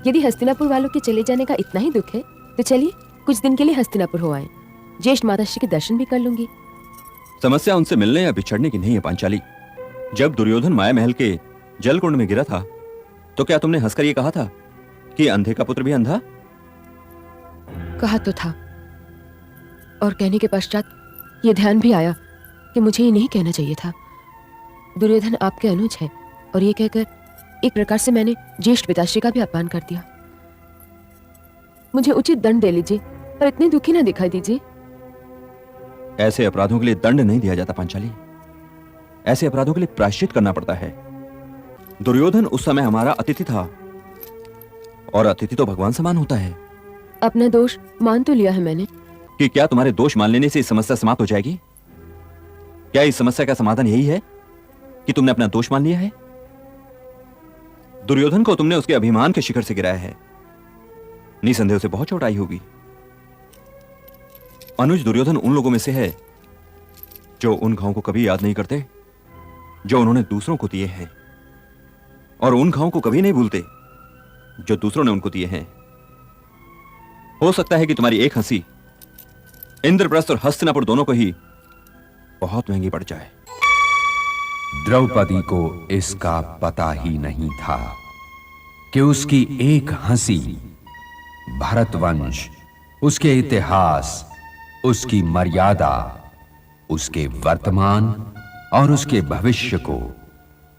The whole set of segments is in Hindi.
यदि हस्तिनापुर वालों के चले जाने का इतना ही दुख है तो चलिए कुछ दिन के लिए हस्तिनापुर हो आए। ज्येष्ठ माताश्री के दर्शन भी कर लूंगी। समस्या उनसे मिलने या बिछड़ने की नहीं है पांचाली। जब दुर्योधन माया महल के जलकुंड में गिरा था तो क्या तुमने हंसकर यह कहा था कि अंधे का पुत्र भी अंधा? कहा तो था, और कहने के पश्चात यह ध्यान भी आया कि मुझे ये नहीं कहना चाहिए था। दुर्योधन आपके अनुज है और ये कहकर एक प्रकार से मैंने ज्येष्ठ पिताश्री का भी अपमान कर दिया। मुझे उचित दंड दे लीजिए, पर इतनी दुखी ना दिखाई दीजिए। ऐसे अपराधों के लिए दंड नहीं दिया जाता पांचाली, ऐसे अपराधों के लिए प्रायश्चित करना पड़ता है। दुर्योधन उस समय हमारा अतिथि था, और अतिथि तो भगवान समान होता है। अपना दोष मान तो लिया है मैंने। कि क्या तुम्हारे दोष मान लेने से इस समस्या समाप्त हो जाएगी? क्या इस समस्या का समाधान यही है कि तुमने अपना दोष मान लिया है? दुर्योधन को तुमने उसके अभिमान के शिखर से गिराया है, निसंदेह उसे बहुत चोट आई होगी। अनुज दुर्योधन उन लोगों में से है जो उन घावों को कभी याद नहीं करते जो उन्होंने दूसरों को दिए हैं, और उन घावों को कभी नहीं भूलते जो दूसरों ने उनको दिए हैं। हो सकता है कि तुम्हारी एक हंसी इंद्रप्रस्थ और हस्तिनापुर दोनों को ही बहुत महंगी पड़ जाए। द्रौपदी को इसका पता ही नहीं था कि उसकी एक हंसी भरतवंश, उसके इतिहास, उसकी मर्यादा, उसके वर्तमान और उसके भविष्य को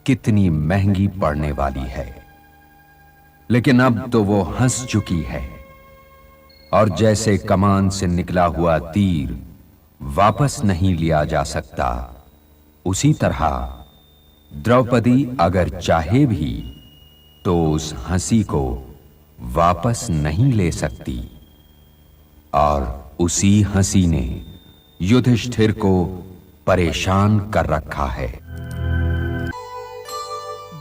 कितनी महंगी पड़ने वाली है। लेकिन अब तो वो हंस चुकी है, और जैसे कमान से निकला हुआ तीर वापस नहीं लिया जा सकता, उसी तरह द्रौपदी अगर चाहे भी तो उस हंसी को वापस नहीं ले सकती। और उसी हंसी ने युधिष्ठिर को परेशान कर रखा है।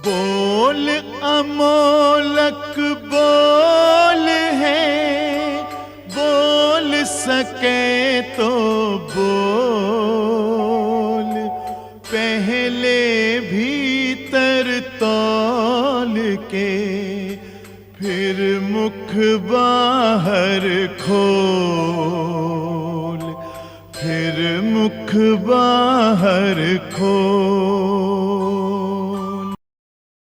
बोल अमोलक बोल है, बोल सके तो बोल, पहले भीतर तौल के फिर मुख बाहर खोल, फिर मुख बाहर खोल।